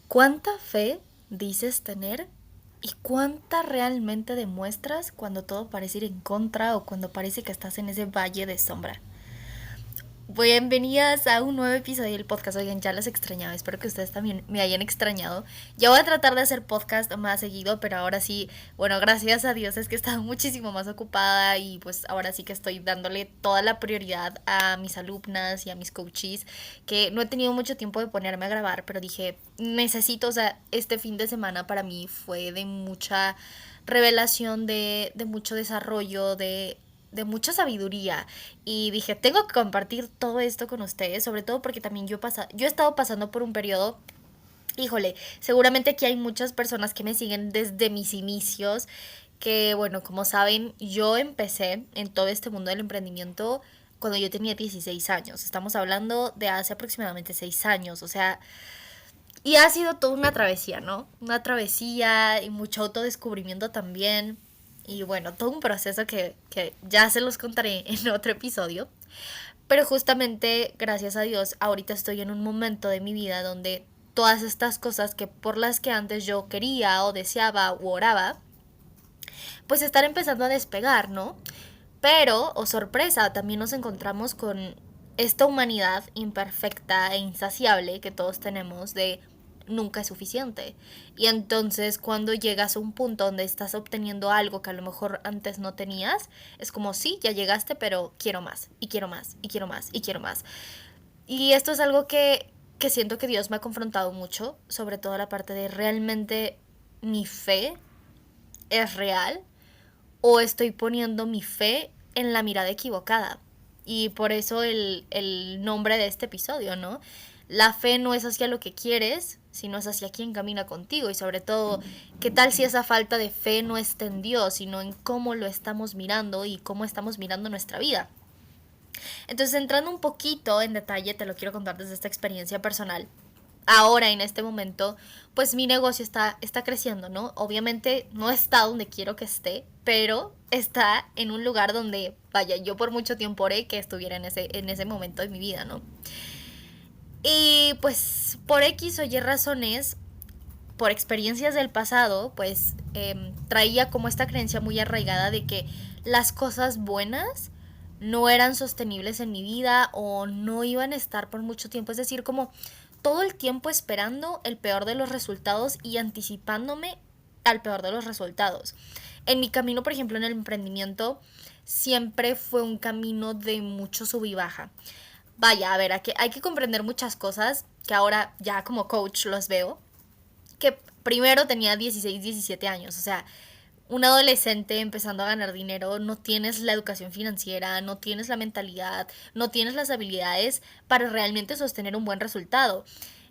¿Cuánta fe dices tener y cuánta realmente demuestras cuando todo parece ir en contra o cuando parece que estás en ese valle de sombra? Bienvenidas a un nuevo episodio del podcast. Oigan, ya las extrañaba, espero que ustedes también me hayan extrañado. Ya voy a tratar de hacer podcast más seguido, pero ahora sí, bueno, gracias a Dios es que he estado muchísimo más ocupada y pues ahora sí que estoy dándole toda la prioridad a mis alumnas y a mis coaches, que no he tenido mucho tiempo de ponerme a grabar, pero dije, necesito, o sea, este fin de semana para mí fue de mucha revelación, de mucho desarrollo, de mucha sabiduría y dije, tengo que compartir todo esto con ustedes, sobre todo porque también yo he estado pasando por un periodo. Híjole, seguramente aquí hay muchas personas que me siguen desde mis inicios, que bueno, como saben, yo empecé en todo este mundo del emprendimiento cuando yo tenía 16 años. Estamos hablando de hace aproximadamente 6 años, o sea, y ha sido toda una travesía, ¿no? Una travesía y mucho autodescubrimiento también. Y bueno, todo un proceso que ya se los contaré en otro episodio. Pero justamente, gracias a Dios, ahorita estoy en un momento de mi vida donde todas estas cosas que por las que antes yo quería o deseaba o oraba, pues están empezando a despegar, ¿no? Pero, oh sorpresa, también nos encontramos con esta humanidad imperfecta e insaciable que todos tenemos de nunca es suficiente. Y entonces cuando llegas a un punto donde estás obteniendo algo que a lo mejor antes no tenías, es como sí, ya llegaste, pero quiero más, y quiero más, y quiero más, y quiero más. Y esto es algo que siento que Dios me ha confrontado mucho, sobre todo la parte de realmente mi fe es real o estoy poniendo mi fe en la mirada equivocada. Y por eso el nombre de este episodio, ¿no? La fe no es hacia lo que quieres, sino es hacia quien camina contigo. Y sobre todo, ¿qué tal si esa falta de fe no está en Dios, sino en cómo lo estamos mirando y cómo estamos mirando nuestra vida? Entonces, entrando un poquito en detalle, te lo quiero contar desde esta experiencia personal. Ahora, en este momento, pues mi negocio está creciendo, ¿no? Obviamente no está donde quiero que esté, pero está en un lugar donde, vaya, yo por mucho tiempo oré que estuviera en ese momento de mi vida, ¿no? Y pues por X o Y razones, por experiencias del pasado, pues traía como esta creencia muy arraigada de que las cosas buenas no eran sostenibles en mi vida o no iban a estar por mucho tiempo. Es decir, como todo el tiempo esperando el peor de los resultados y anticipándome al peor de los resultados. En mi camino, por ejemplo, en el emprendimiento, siempre fue un camino de mucho sub y baja. Vaya, a ver, hay que comprender muchas cosas que ahora ya como coach los veo, que primero tenía 16, 17 años, o sea, un adolescente empezando a ganar dinero, no tienes la educación financiera, no tienes la mentalidad, no tienes las habilidades para realmente sostener un buen resultado.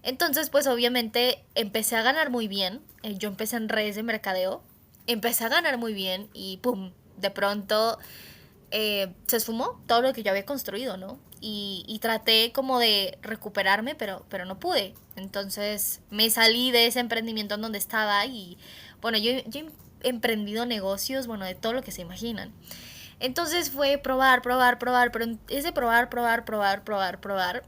Entonces, pues obviamente empecé a ganar muy bien, yo empecé en redes de mercadeo, empecé a ganar muy bien y ¡pum! De pronto se esfumó todo lo que yo había construido, ¿no? Y traté como de recuperarme, pero no pude. Entonces me salí de ese emprendimiento en donde estaba y bueno, yo he emprendido negocios, bueno, de todo lo que se imaginan. Entonces fue probar, probar, probar, pero en ese probar, probar, probar, probar, probar,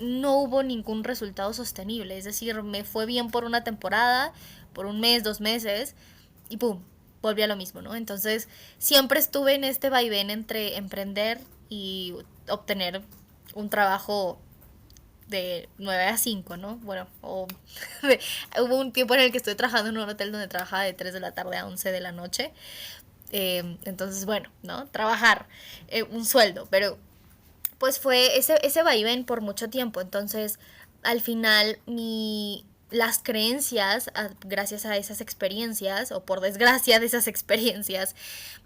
no hubo ningún resultado sostenible. Es decir, me fue bien por una temporada, por un mes, 2 meses, y ¡pum! Volví a lo mismo, ¿no? Entonces, siempre estuve en este vaivén entre emprender y obtener un trabajo de 9 a 5, ¿no? Bueno, hubo un tiempo en el que estuve trabajando en un hotel donde trabajaba de 3 de la tarde a 11 de la noche. Entonces, bueno, ¿no? Trabajar un sueldo, pero pues fue ese vaivén por mucho tiempo. Entonces, al final, las creencias, gracias a esas experiencias, o por desgracia de esas experiencias,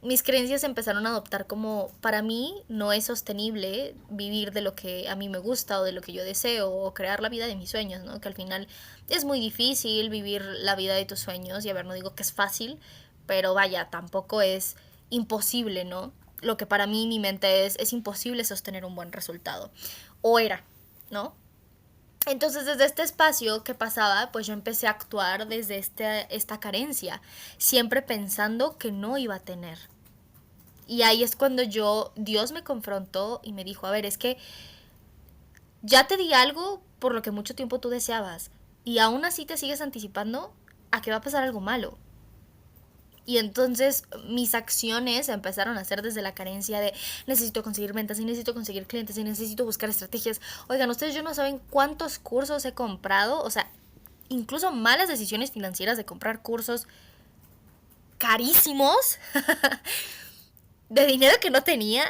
mis creencias empezaron a adoptar como, para mí no es sostenible vivir de lo que a mí me gusta o de lo que yo deseo o crear la vida de mis sueños, ¿no? Que al final es muy difícil vivir la vida de tus sueños y a ver, no digo que es fácil, pero vaya, tampoco es imposible, ¿no? Lo que para mí mi mente es imposible sostener un buen resultado. O era, ¿no? Entonces desde este espacio que pasaba, pues yo empecé a actuar desde esta carencia, siempre pensando que no iba a tener. Y ahí es cuando Dios me confrontó y me dijo, a ver, es que ya te di algo por lo que mucho tiempo tú deseabas, y aún así te sigues anticipando a que va a pasar algo malo. Y entonces mis acciones empezaron a ser desde la carencia de necesito conseguir ventas y necesito conseguir clientes y necesito buscar estrategias. Oigan, ustedes yo no saben cuántos cursos he comprado, o sea, incluso malas decisiones financieras de comprar cursos carísimos de dinero que no tenía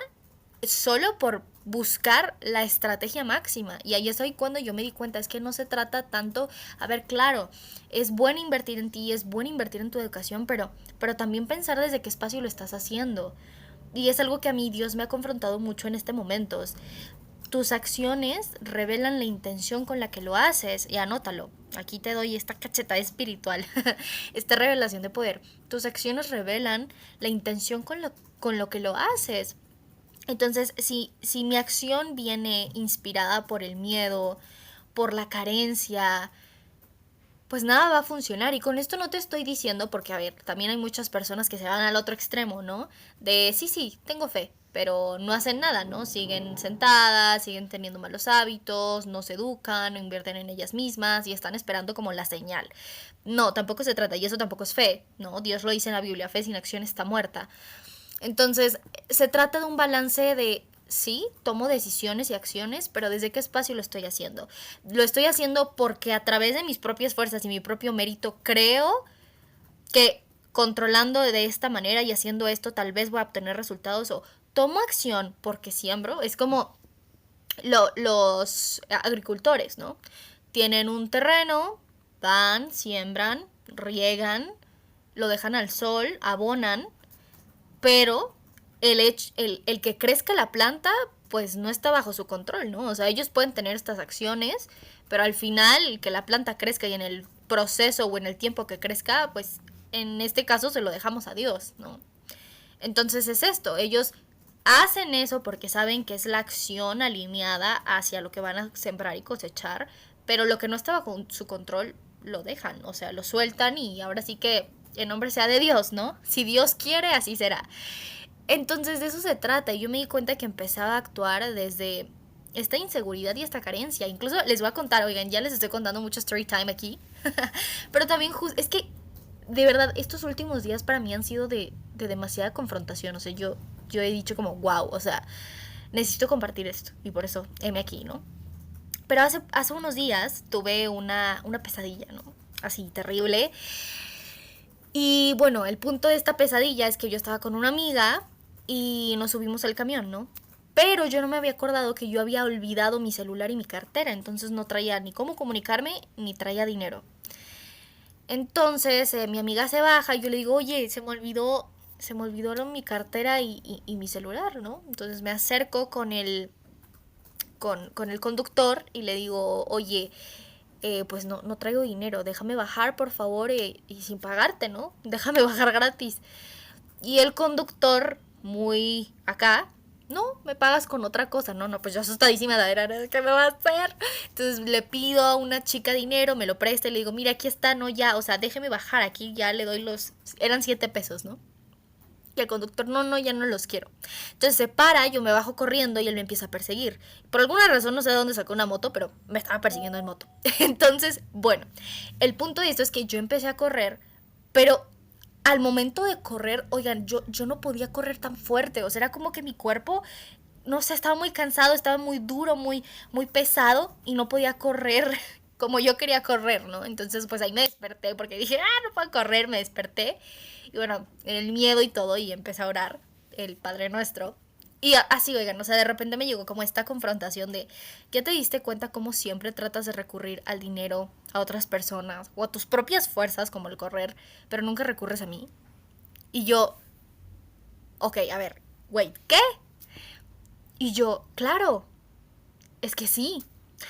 solo por buscar la estrategia máxima. Y ahí es ahí cuando yo me di cuenta, es que no se trata tanto, a ver, claro, es bueno invertir en ti, es bueno invertir en tu educación, pero también pensar desde qué espacio lo estás haciendo. Y es algo que a mí Dios me ha confrontado mucho en este momento. Tus acciones revelan la intención con la que lo haces. Y anótalo. Aquí te doy esta cachetada espiritual. Esta revelación de poder. Tus acciones revelan la intención con lo que lo haces. Entonces, si mi acción viene inspirada por el miedo, por la carencia, pues nada va a funcionar. Y con esto no te estoy diciendo, porque a ver, también hay muchas personas que se van al otro extremo, ¿no? De sí, tengo fe, pero no hacen nada, ¿no? Siguen sentadas, siguen teniendo malos hábitos, no se educan, no invierten en ellas mismas y están esperando como la señal. No, tampoco se trata, y eso tampoco es fe, ¿no? Dios lo dice en la Biblia, fe sin acción está muerta. Entonces, se trata de un balance de, sí, tomo decisiones y acciones, pero ¿desde qué espacio lo estoy haciendo? Lo estoy haciendo porque a través de mis propias fuerzas y mi propio mérito creo que controlando de esta manera y haciendo esto tal vez voy a obtener resultados, o tomo acción porque siembro. Es como los agricultores, ¿no? Tienen un terreno, van, siembran, riegan, lo dejan al sol, abonan, pero el que crezca la planta, pues no está bajo su control, ¿no? O sea, ellos pueden tener estas acciones, pero al final que la planta crezca y en el proceso o en el tiempo que crezca, pues en este caso se lo dejamos a Dios, ¿no? Entonces es esto, ellos hacen eso porque saben que es la acción alineada hacia lo que van a sembrar y cosechar, pero lo que no está bajo su control lo dejan, o sea, lo sueltan y ahora sí que en nombre sea de Dios, ¿no? Si Dios quiere, así será. Entonces de eso se trata y yo me di cuenta que empezaba a actuar desde esta inseguridad y esta carencia. Incluso les voy a contar, oigan, ya les estoy contando mucho story time aquí, pero también es que de verdad estos últimos días para mí han sido de demasiada confrontación. O sea, yo he dicho como, wow, o sea, necesito compartir esto y por eso heme aquí, ¿no? Pero hace unos días tuve una pesadilla, ¿no? Así terrible. Y bueno, el punto de esta pesadilla es que yo estaba con una amiga y nos subimos al camión, ¿no? Pero yo no me había acordado que yo había olvidado mi celular y mi cartera, entonces no traía ni cómo comunicarme ni traía dinero. Entonces mi amiga se baja y yo le digo, oye, se me olvidó mi cartera y mi celular, ¿no? Entonces me acerco con el conductor y le digo, oye, pues no traigo dinero, déjame bajar por favor y sin pagarte, ¿no? Déjame bajar gratis. Y el conductor, muy acá, no, me pagas con otra cosa, no, pues yo asustadísima, de ¿qué me va a hacer? Entonces le pido a una chica dinero, me lo presta y le digo, mira, aquí está, no, ya, o sea, déjeme bajar, aquí ya le doy eran 7 pesos, ¿no? Y el conductor, no, ya no los quiero. Entonces se para, yo me bajo corriendo y él me empieza a perseguir. Por alguna razón, no sé de dónde sacó una moto, pero me estaba persiguiendo en moto. Entonces, bueno, el punto de esto es que yo empecé a correr, pero al momento de correr, oigan, yo no podía correr tan fuerte. O sea, era como que mi cuerpo, no sé, estaba muy cansado, estaba muy duro, muy pesado y no podía correr como yo quería correr, ¿no? Entonces, pues ahí me desperté porque dije, no puedo correr, me desperté. Y bueno, el miedo y todo, y empecé a orar el Padre Nuestro. Y así, oigan, o sea, de repente me llegó como esta confrontación de, ¿ya te diste cuenta cómo siempre tratas de recurrir al dinero, a otras personas, o a tus propias fuerzas, como el correr, pero nunca recurres a mí? Y yo, ok, a ver, wait, ¿qué? Y yo, claro, es que sí.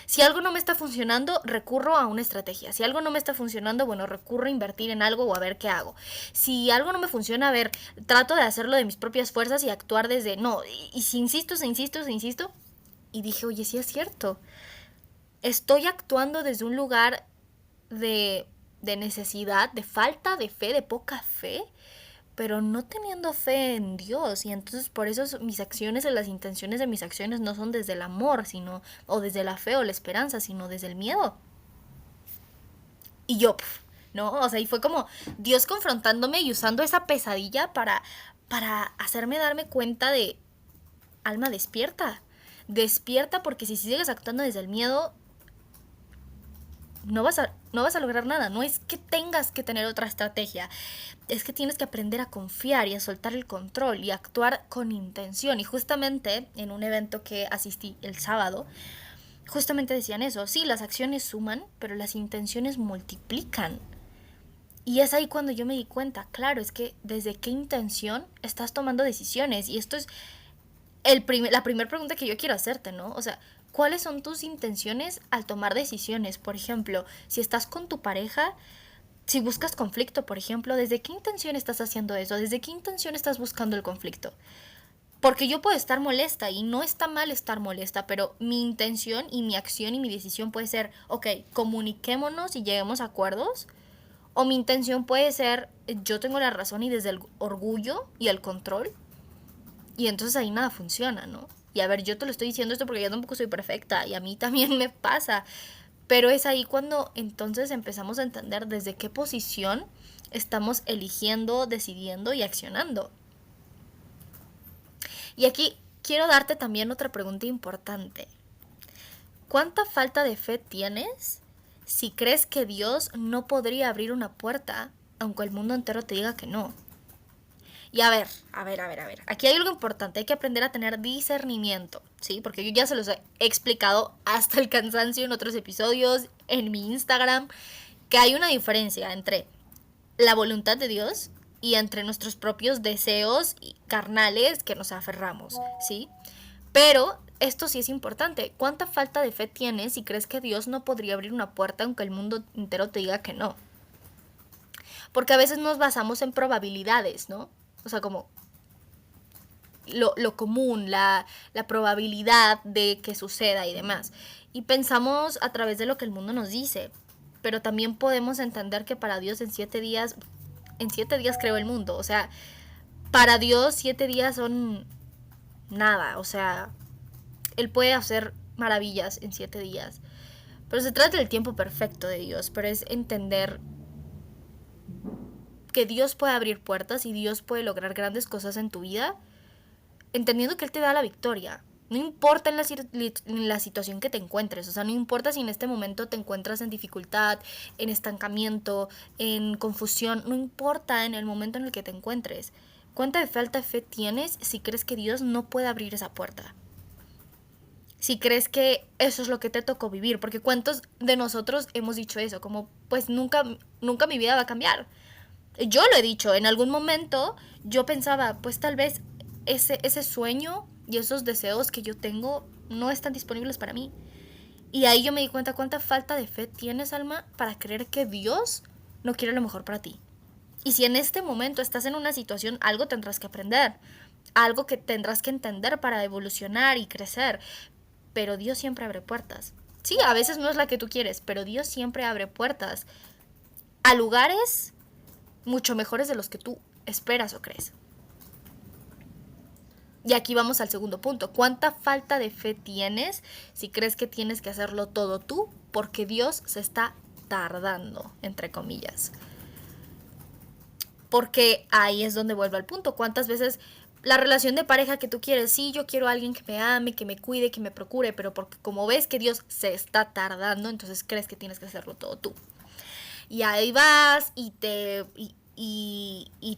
Si algo no me está funcionando, recurro a una estrategia. Si algo no me está funcionando, bueno, recurro a invertir en algo o a ver qué hago. Si algo no me funciona, a ver, trato de hacerlo de mis propias fuerzas y actuar desde, no, y si insisto, insisto. Y dije, oye, sí es cierto. Estoy actuando desde un lugar de necesidad, de falta de fe, de poca fe, pero no teniendo fe en Dios. Y entonces por eso mis acciones y las intenciones de mis acciones no son desde el amor, sino, o desde la fe o la esperanza, sino desde el miedo. Y yo, ¿no? O sea, y fue como Dios confrontándome y usando esa pesadilla para hacerme darme cuenta de, alma, despierta. Despierta, porque si sigues actuando desde el miedo, no vas a lograr nada. No es que tengas que tener otra estrategia, es que tienes que aprender a confiar y a soltar el control y a actuar con intención. Y justamente en un evento que asistí el sábado, justamente decían eso. Sí, las acciones suman, pero las intenciones multiplican. Y es ahí cuando yo me di cuenta, claro, es que desde qué intención estás tomando decisiones. Y esto es la primera pregunta que yo quiero hacerte, ¿no? O sea, ¿cuáles son tus intenciones al tomar decisiones? Por ejemplo, si estás con tu pareja, si buscas conflicto, por ejemplo, ¿desde qué intención estás haciendo eso? ¿Desde qué intención estás buscando el conflicto? Porque yo puedo estar molesta y no está mal estar molesta, pero mi intención y mi acción y mi decisión puede ser, ok, comuniquémonos y lleguemos a acuerdos. O mi intención puede ser, yo tengo la razón y desde el orgullo y el control. Y entonces ahí nada funciona, ¿no? Y a ver, yo te lo estoy diciendo esto porque yo tampoco soy perfecta y a mí también me pasa. Pero es ahí cuando entonces empezamos a entender desde qué posición estamos eligiendo, decidiendo y accionando. Y aquí quiero darte también otra pregunta importante. ¿Cuánta falta de fe tienes si crees que Dios no podría abrir una puerta aunque el mundo entero te diga que no? Y a ver. Aquí hay algo importante, hay que aprender a tener discernimiento, ¿sí? Porque yo ya se los he explicado hasta el cansancio en otros episodios, en mi Instagram, que hay una diferencia entre la voluntad de Dios y entre nuestros propios deseos carnales que nos aferramos, ¿sí? Pero esto sí es importante. ¿Cuánta falta de fe tienes si crees que Dios no podría abrir una puerta aunque el mundo entero te diga que no? Porque a veces nos basamos en probabilidades, ¿no? O sea, como lo común, la probabilidad de que suceda y demás. Y pensamos a través de lo que el mundo nos dice. Pero también podemos entender que para Dios en 7 días creó el mundo. O sea, para Dios 7 días son nada. O sea, Él puede hacer maravillas en 7 días. Pero se trata del tiempo perfecto de Dios. Pero es entender que Dios puede abrir puertas y Dios puede lograr grandes cosas en tu vida, entendiendo que Él te da la victoria. No importa en la situación que te encuentres, o sea, no importa si en este momento te encuentras en dificultad, en estancamiento, en confusión, no importa en el momento en el que te encuentres. ¿Cuánta de falta de fe tienes si crees que Dios no puede abrir esa puerta? Si crees que eso es lo que te tocó vivir, porque ¿cuántos de nosotros hemos dicho eso? Como, pues nunca mi vida va a cambiar. Yo lo he dicho, en algún momento yo pensaba, pues tal vez ese sueño y esos deseos que yo tengo no están disponibles para mí. Y ahí yo me di cuenta cuánta falta de fe tienes, alma, para creer que Dios no quiere lo mejor para ti. Y si en este momento estás en una situación, algo tendrás que aprender, algo que tendrás que entender para evolucionar y crecer. Pero Dios siempre abre puertas. Sí, a veces no es la que tú quieres, pero Dios siempre abre puertas a lugares mucho mejores de los que tú esperas o crees. Y aquí vamos al segundo punto. ¿Cuánta falta de fe tienes si crees que tienes que hacerlo todo tú porque Dios se está tardando, entre comillas? Porque ahí es donde vuelvo al punto. ¿Cuántas veces la relación de pareja que tú quieres? Sí, yo quiero a alguien que me ame, que me cuide, que me procure, pero porque como ves que Dios se está tardando, entonces crees que tienes que hacerlo todo tú. Y ahí vas y te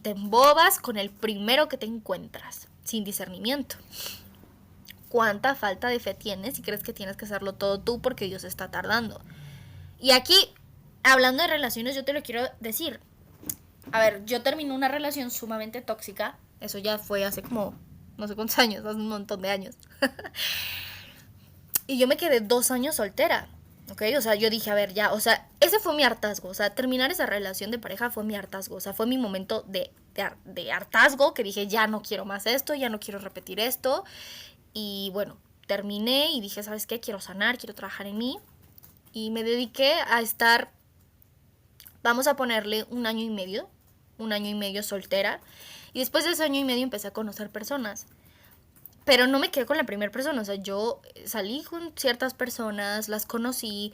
embobas con el primero que te encuentras, sin discernimiento. ¿Cuánta falta de fe tienes si crees que tienes que hacerlo todo tú porque Dios está tardando? Y aquí, hablando de relaciones, yo te lo quiero decir. A ver, yo terminé una relación sumamente tóxica. Eso ya fue hace como, no sé cuántos años, hace un montón de años. Y yo me quedé 2 años soltera. ¿Ok? O sea, yo dije, a ver, ya, o sea, ese fue mi hartazgo. O sea, terminar esa relación de pareja fue mi hartazgo. O sea, fue mi momento de hartazgo que dije, ya no quiero más esto, ya no quiero repetir esto. Y bueno, terminé y dije, ¿sabes qué? Quiero sanar, quiero trabajar en mí. Y me dediqué a estar, vamos a ponerle un año y medio soltera. Y después de ese año y medio empecé a conocer personas. Pero no me quedé con la primera persona, o sea, yo salí con ciertas personas, las conocí,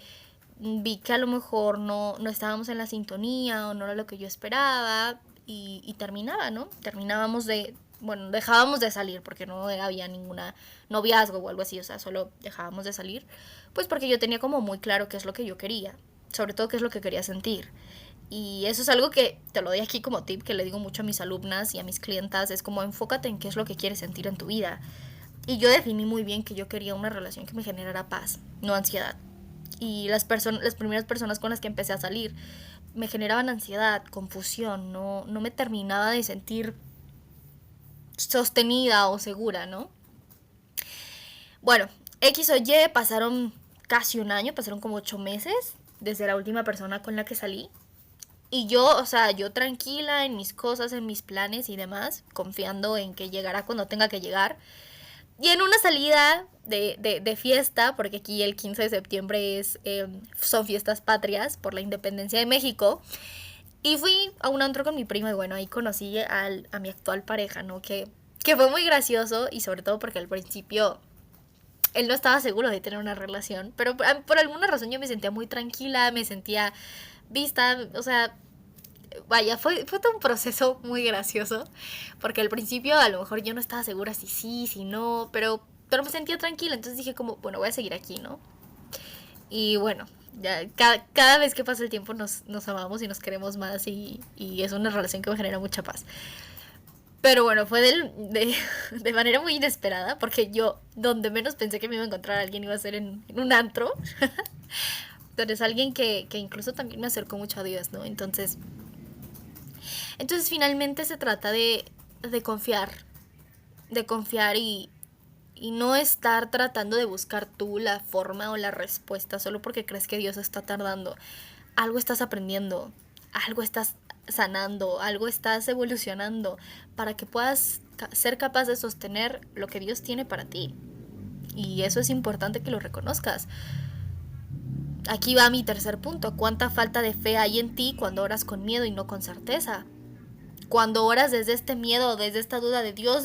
vi que a lo mejor no estábamos en la sintonía o no era lo que yo esperaba y terminaba, ¿no? Dejábamos de salir porque no había ninguna noviazgo o algo así, o sea, solo dejábamos de salir, pues porque yo tenía como muy claro qué es lo que yo quería, sobre todo qué es lo que quería sentir. Y eso es algo que te lo doy aquí como tip, que le digo mucho a mis alumnas y a mis clientas, es como enfócate en qué es lo que quieres sentir en tu vida. Y yo definí muy bien que yo quería una relación que me generara paz, no ansiedad. Y las primeras personas con las que empecé a salir me generaban ansiedad, confusión, no me terminaba de sentir sostenida o segura, ¿no? Bueno, X o Y pasaron casi un año, pasaron como 8 meses desde la última persona con la que salí. Y yo, o sea, yo tranquila en mis cosas, en mis planes y demás, confiando en que llegará cuando tenga que llegar. Y en una salida de fiesta, porque aquí el 15 de septiembre son fiestas patrias por la independencia de México, y fui a un antro con mi prima y bueno, ahí conocí a mi actual pareja, ¿no? Que fue muy gracioso y sobre todo porque al principio él no estaba seguro de tener una relación, pero por alguna razón yo me sentía muy tranquila, me sentía vista, o sea, vaya, fue todo un proceso muy gracioso, porque al principio a lo mejor yo no estaba segura si sí, si no, pero me sentía tranquila, entonces dije como, bueno, voy a seguir aquí, ¿no? Y bueno, ya cada vez que pasa el tiempo nos amamos y nos queremos más y es una relación que me genera mucha paz. Pero bueno, fue de manera muy inesperada, porque yo, donde menos pensé que me iba a encontrar a alguien, iba a ser en un antro. Pero es alguien que incluso también me acercó mucho a Dios, ¿no? Entonces finalmente se trata de confiar y no estar tratando de buscar tú la forma o la respuesta solo porque crees que Dios está tardando. Algo estás aprendiendo, algo estás sanando, algo estás evolucionando para que puedas ser capaz de sostener lo que Dios tiene para ti. Y eso es importante que lo reconozcas. Aquí va mi tercer punto. ¿Cuánta falta de fe hay en ti cuando oras con miedo y no con certeza? Cuando oras desde este miedo, desde esta duda de Dios,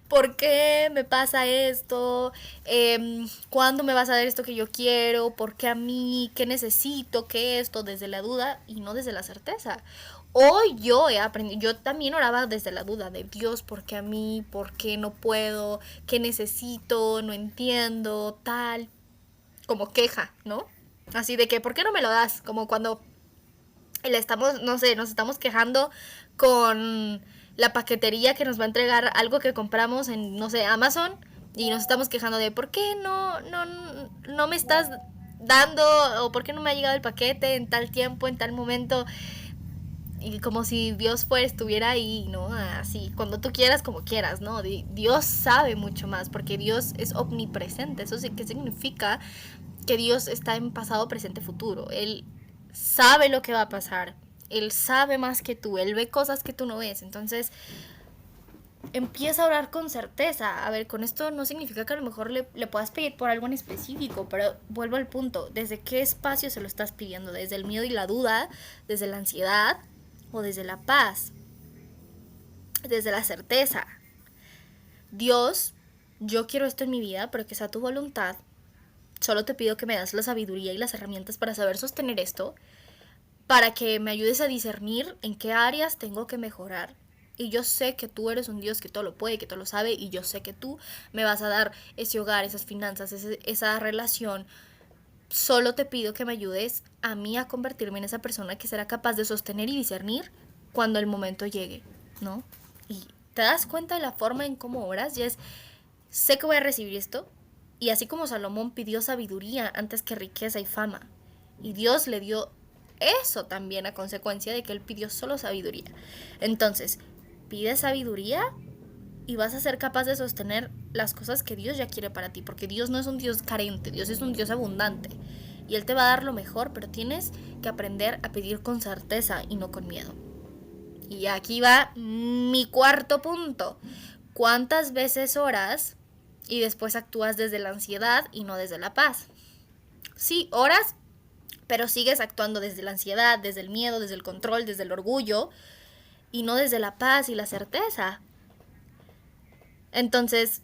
¿por qué me pasa esto? ¿Cuándo me vas a dar esto que yo quiero? ¿Por qué a mí? ¿Qué necesito? ¿Qué esto? Desde la duda y no desde la certeza. Hoy yo he aprendido, yo también oraba desde la duda de Dios, ¿por qué a mí? ¿Por qué no puedo? ¿Qué necesito? No entiendo, tal. Como queja, ¿no? Así de que, ¿por qué no me lo das? Como cuando no sé, nos estamos quejando con la paquetería que nos va a entregar algo que compramos en, no sé, Amazon, y nos estamos quejando de ¿por qué no me estás dando o por qué no me ha llegado el paquete en tal tiempo, en tal momento? Y como si Dios estuviera ahí, ¿no? Así, cuando tú quieras, como quieras, ¿no? Dios sabe mucho más, porque Dios es omnipresente. ¿Eso sí qué significa? Que Dios está en pasado, presente, futuro. Él sabe lo que va a pasar. Él sabe más que tú. Él ve cosas que tú no ves. Entonces, empieza a orar con certeza. A ver, con esto no significa que a lo mejor le puedas pedir por algo en específico, pero vuelvo al punto. ¿Desde qué espacio se lo estás pidiendo? ¿Desde el miedo y la duda? ¿Desde la ansiedad? ¿O desde la paz? ¿Desde la certeza? Dios, yo quiero esto en mi vida, pero que sea tu voluntad. Solo te pido que me das la sabiduría y las herramientas para saber sostener esto, para que me ayudes a discernir en qué áreas tengo que mejorar. Y yo sé que tú eres un Dios que todo lo puede, que todo lo sabe, y yo sé que tú me vas a dar ese hogar, esas finanzas, esa relación. Solo te pido que me ayudes a mí a convertirme en esa persona que será capaz de sostener y discernir cuando el momento llegue, ¿no? Y te das cuenta de la forma en cómo oras, y sé que voy a recibir esto. Y así como Salomón pidió sabiduría antes que riqueza y fama, y Dios le dio eso también a consecuencia de que él pidió solo sabiduría. Entonces, pide sabiduría y vas a ser capaz de sostener las cosas que Dios ya quiere para ti, porque Dios no es un Dios carente, Dios es un Dios abundante. Y Él te va a dar lo mejor, pero tienes que aprender a pedir con certeza y no con miedo. Y aquí va mi cuarto punto. ¿Cuántas veces oras y después actúas desde la ansiedad y no desde la paz? Sí, oras, pero sigues actuando desde la ansiedad, desde el miedo, desde el control, desde el orgullo y no desde la paz y la certeza. Entonces,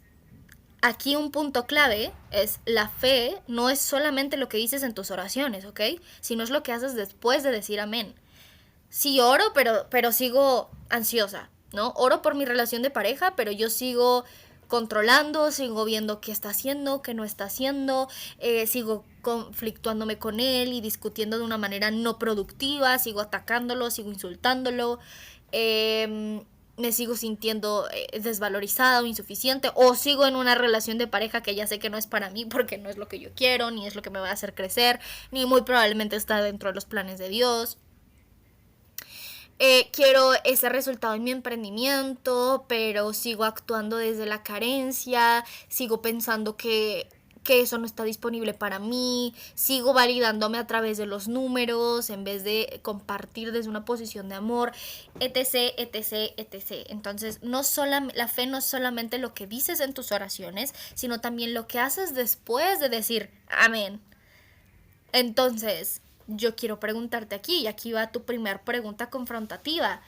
aquí un punto clave es la fe no es solamente lo que dices en tus oraciones, ¿ok? Sino es lo que haces después de decir amén. Sí oro, pero sigo ansiosa, ¿no? Oro por mi relación de pareja, pero yo sigo controlando, sigo viendo qué está haciendo, qué no está haciendo, sigo conflictuándome con él y discutiendo de una manera no productiva, sigo atacándolo, sigo insultándolo, me sigo sintiendo desvalorizada o insuficiente, o sigo en una relación de pareja que ya sé que no es para mí porque no es lo que yo quiero, ni es lo que me va a hacer crecer, ni muy probablemente está dentro de los planes de Dios. Quiero ese resultado en mi emprendimiento, pero sigo actuando desde la carencia, sigo pensando que eso no está disponible para mí, sigo validándome a través de los números en vez de compartir desde una posición de amor, etc, etc, etc. Entonces, la fe no es solamente lo que dices en tus oraciones, sino también lo que haces después de decir amén. Entonces, yo quiero preguntarte aquí, y aquí va tu primer pregunta confrontativa.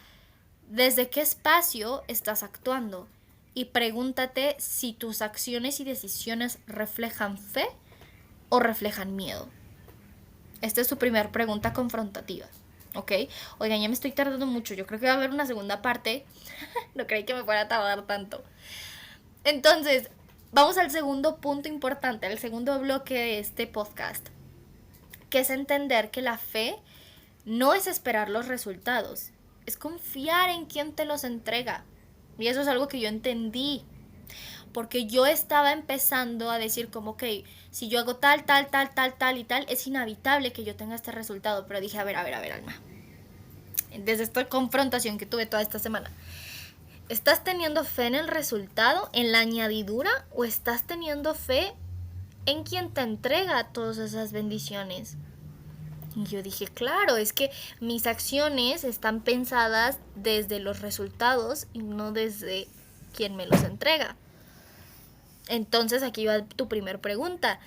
¿Desde qué espacio estás actuando? Y pregúntate si tus acciones y decisiones reflejan fe o reflejan miedo. Esta es tu primera pregunta confrontativa, ¿ok? Oigan, ya me estoy tardando mucho, yo creo que va a haber una segunda parte. No creí que me fuera a tardar tanto. Entonces, vamos al segundo punto importante, al segundo bloque de este podcast, que es entender que la fe no es esperar los resultados, es confiar en quien te los entrega. Y eso es algo que yo entendí, porque yo estaba empezando a decir como, ok, si yo hago tal, tal, tal, tal, tal y tal, es inevitable que yo tenga este resultado. Pero dije, a ver, Alma, desde esta confrontación que tuve toda esta semana, ¿estás teniendo fe en el resultado, en la añadidura, o estás teniendo fe en quien te entrega todas esas bendiciones? Y yo dije, claro, es que mis acciones están pensadas desde los resultados y no desde quien me los entrega. Entonces aquí va tu primer pregunta.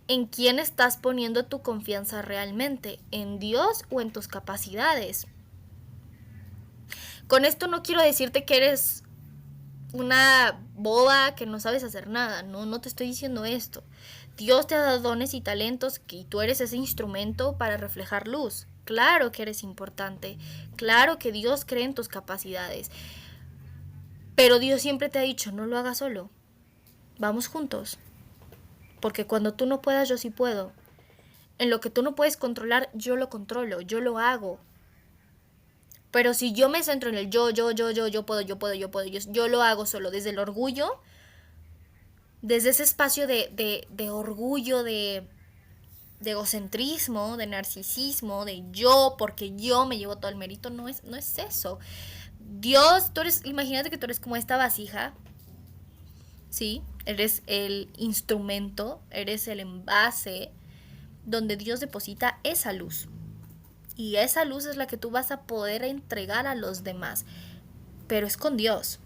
¿En quién estás poniendo tu confianza realmente? ¿En Dios o en tus capacidades? Con esto no quiero decirte que eres una boba que no sabes hacer nada. No te estoy diciendo esto. Dios te ha dado dones y talentos y tú eres ese instrumento para reflejar luz. Claro que eres importante. Claro que Dios cree en tus capacidades. Pero Dios siempre te ha dicho, no lo hagas solo. Vamos juntos. Porque cuando tú no puedas, yo sí puedo. En lo que tú no puedes controlar, yo lo controlo, yo lo hago. Pero si yo me centro en el yo puedo, yo lo hago solo desde el orgullo, desde ese espacio de orgullo, de egocentrismo, de narcisismo, de yo, porque yo me llevo todo el mérito, no es eso. Dios, imagínate que tú eres como esta vasija, ¿sí? Eres el instrumento, eres el envase donde Dios deposita esa luz. Y esa luz es la que tú vas a poder entregar a los demás, pero es con Dios.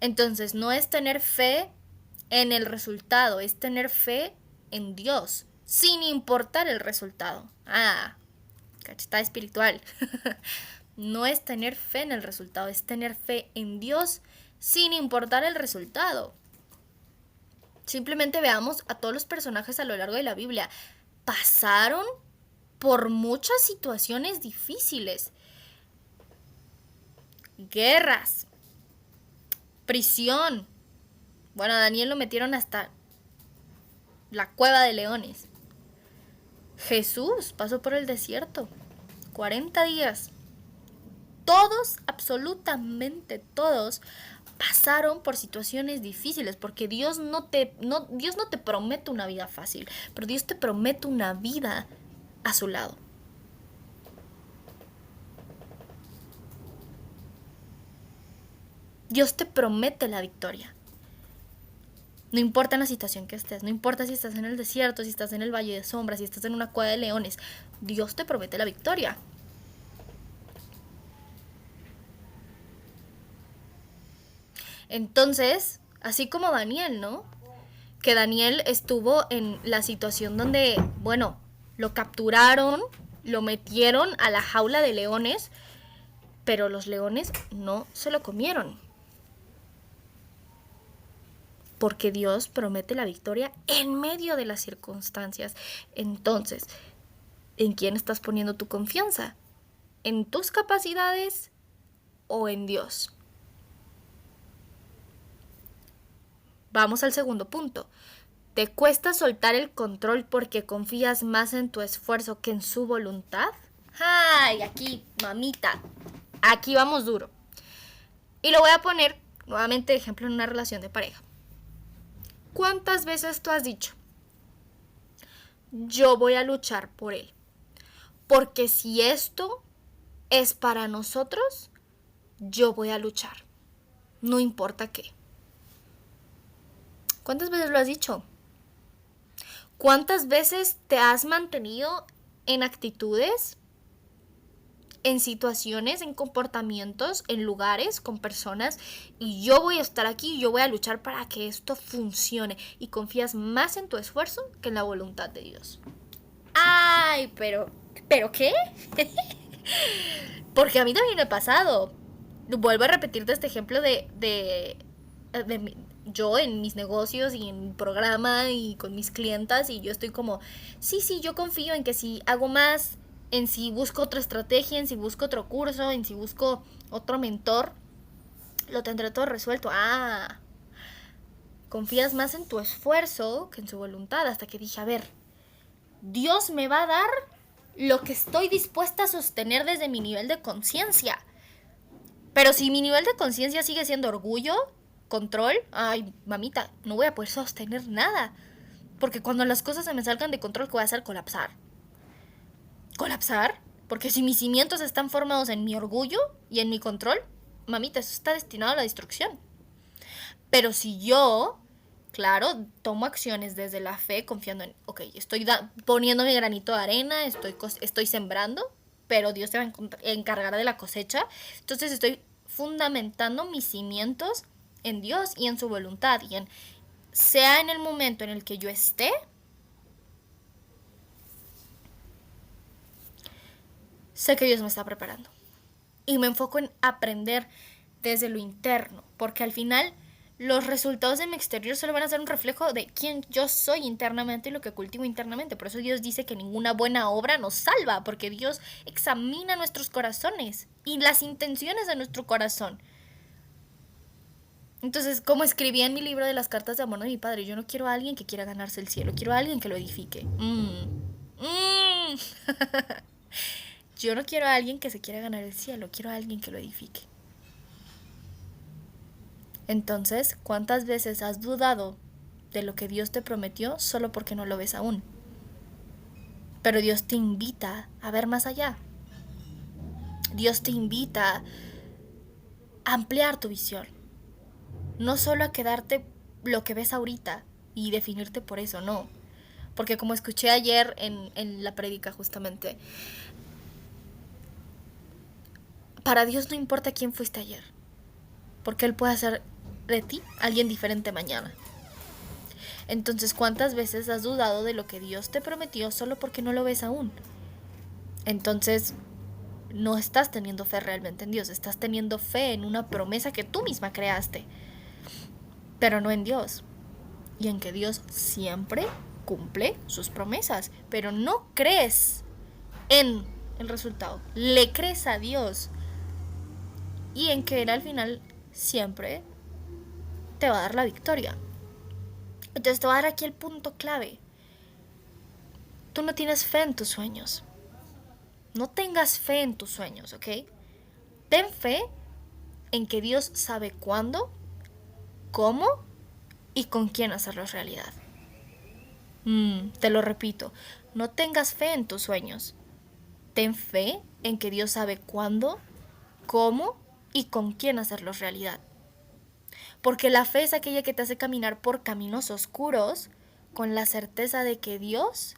Entonces, no es tener fe en el resultado, es tener fe en Dios, sin importar el resultado. Cachetada espiritual. No es tener fe en el resultado, es tener fe en Dios sin importar el resultado. Simplemente veamos a todos los personajes a lo largo de la Biblia. Pasaron por muchas situaciones difíciles. Guerras, prisión. Bueno, a Daniel lo metieron hasta la cueva de leones. Jesús pasó por el desierto 40 días. Todos, absolutamente todos, pasaron por situaciones difíciles, porque Dios no te promete una vida fácil, pero Dios te promete una vida a su lado. Dios te promete la victoria. No importa en la situación que estés, no importa si estás en el desierto, si estás en el valle de sombras, si estás en una cueva de leones, Dios te promete la victoria. Entonces, así como Daniel, ¿no? Que Daniel estuvo en la situación donde, bueno, lo capturaron, lo metieron a la jaula de leones, pero los leones no se lo comieron. porque Dios promete la victoria en medio de las circunstancias. Entonces, ¿en quién estás poniendo tu confianza? ¿En tus capacidades o en Dios? Vamos al segundo punto. ¿Te cuesta soltar el control porque confías más en tu esfuerzo que en su voluntad? ¡Ay! Aquí, mamita. Aquí vamos duro. Y lo voy a poner nuevamente de ejemplo en una relación de pareja. ¿Cuántas veces tú has dicho, yo voy a luchar por él? Porque si esto es para nosotros, yo voy a luchar. No importa qué. ¿Cuántas veces lo has dicho? ¿Cuántas veces te has mantenido en actitudes, en situaciones, en comportamientos, en lugares, con personas, y yo voy a estar aquí, yo voy a luchar para que esto funcione, y confías más en tu esfuerzo que en la voluntad de Dios? Ay, ¿pero qué? Porque a mí también me ha pasado. Vuelvo a repetirte este ejemplo de yo en mis negocios y en mi programa y con mis clientas, y yo estoy como, sí, yo confío en que si hago más, en si busco otra estrategia, en si busco otro curso, en si busco otro mentor, lo tendré todo resuelto. Ah, confías más en tu esfuerzo que en su voluntad, hasta que dije, a ver, Dios me va a dar lo que estoy dispuesta a sostener desde mi nivel de conciencia. Pero si mi nivel de conciencia sigue siendo orgullo, control, ay, mamita, no voy a poder sostener nada. Porque cuando las cosas se me salgan de control, ¿qué voy a hacer? Colapsar. ¿Colapsar? Porque si mis cimientos están formados en mi orgullo y en mi control, mamita, eso está destinado a la destrucción. Pero si yo, claro, tomo acciones desde la fe, confiando en, ok, estoy poniendo mi granito de arena, estoy sembrando, pero Dios se va a encargar de la cosecha. Entonces estoy fundamentando mis cimientos en Dios y en su voluntad, y en, sea en el momento en el que yo esté, sé que Dios me está preparando. Y me enfoco en aprender desde lo interno, porque al final los resultados de mi exterior solo van a ser un reflejo de quién yo soy internamente y lo que cultivo internamente. Por eso Dios dice que ninguna buena obra nos salva, porque Dios examina nuestros corazones y las intenciones de nuestro corazón. Entonces, como escribía en mi libro de las cartas de amor de mi padre, yo no quiero a alguien que quiera ganarse el cielo, quiero a alguien que lo edifique. Yo no quiero a alguien que se quiera ganar el cielo, quiero a alguien que lo edifique. Entonces, ¿cuántas veces has dudado de lo que Dios te prometió solo porque no lo ves aún? Pero Dios te invita a ver más allá. Dios te invita a ampliar tu visión. No solo a quedarte lo que ves ahorita y definirte por eso, no. Porque como escuché ayer en la prédica justamente, para Dios no importa quién fuiste ayer, porque Él puede hacer de ti alguien diferente mañana. Entonces, ¿cuántas veces has dudado de lo que Dios te prometió solo porque no lo ves aún? Entonces, no estás teniendo fe realmente en Dios, estás teniendo fe en una promesa que tú misma creaste, pero no en Dios. Y en que Dios siempre cumple sus promesas, pero no crees en el resultado, le crees a Dios, y en que Él al final siempre te va a dar la victoria. Entonces te voy a dar aquí el punto clave. Tú no tienes fe en tus sueños. No tengas fe en tus sueños, ¿ok? Ten fe en que Dios sabe cuándo, cómo y con quién hacerlo realidad. Te lo repito, no tengas fe en tus sueños. Ten fe en que Dios sabe cuándo, cómo y con quién hacerlos realidad. Porque la fe es aquella que te hace caminar por caminos oscuros con la certeza de que Dios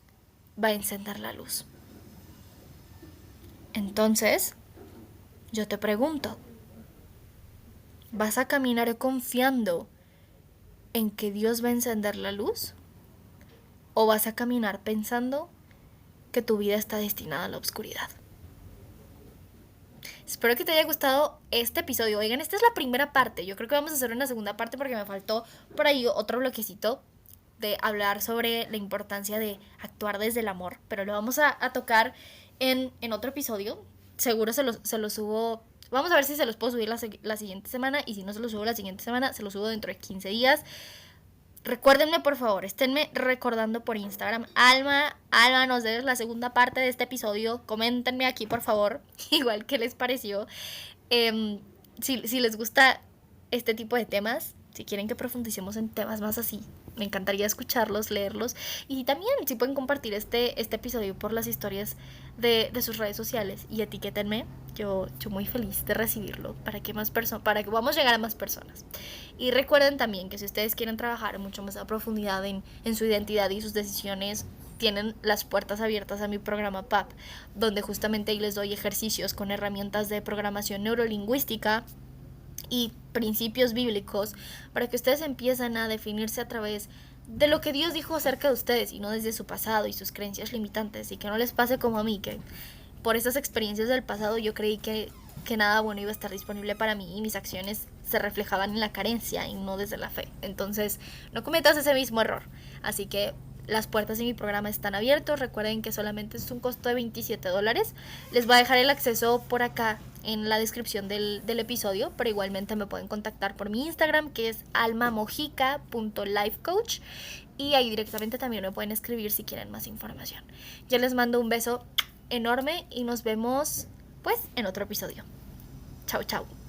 va a encender la luz. Entonces, yo te pregunto, ¿vas a caminar confiando en que Dios va a encender la luz? ¿O vas a caminar pensando que tu vida está destinada a la oscuridad? Espero que te haya gustado este episodio. Oigan, esta es la primera parte. Yo creo que vamos a hacer una segunda parte porque me faltó por ahí otro bloquecito de hablar sobre la importancia de actuar desde el amor. Pero lo vamos a tocar en otro episodio. Seguro se los subo. Vamos a ver si se los puedo subir la siguiente semana. Y si no se los subo la siguiente semana, se los subo dentro de 15 días. Recuérdenme, por favor, esténme recordando por Instagram. Alma, nos debes la segunda parte de este episodio. Coméntenme aquí, por favor, igual que les pareció. Si les gusta este tipo de temas, si quieren que profundicemos en temas más así, me encantaría escucharlos, leerlos. Y también si pueden compartir este episodio por las historias de sus redes sociales y etiquétenme. Yo muy feliz de recibirlo para que vamos a llegar a más personas. Y recuerden también que si ustedes quieren trabajar mucho más a profundidad en su identidad y sus decisiones, tienen las puertas abiertas a mi programa PAP, donde justamente ahí les doy ejercicios con herramientas de programación neurolingüística y principios bíblicos para que ustedes empiecen a definirse a través de lo que Dios dijo acerca de ustedes y no desde su pasado y sus creencias limitantes, y que no les pase como a mí, que por esas experiencias del pasado yo creí que nada bueno iba a estar disponible para mí y mis acciones se reflejaban en la carencia y no desde la fe. Entonces no cometas ese mismo error. Así que las puertas de mi programa están abiertas. Recuerden que solamente es un costo de $27. Les voy a dejar el acceso por acá en la descripción del episodio, pero igualmente me pueden contactar por mi Instagram, que es almamojica.lifecoach, y ahí directamente también me pueden escribir si quieren más información. Yo les mando un beso enorme y nos vemos pues en otro episodio. Chao, chao.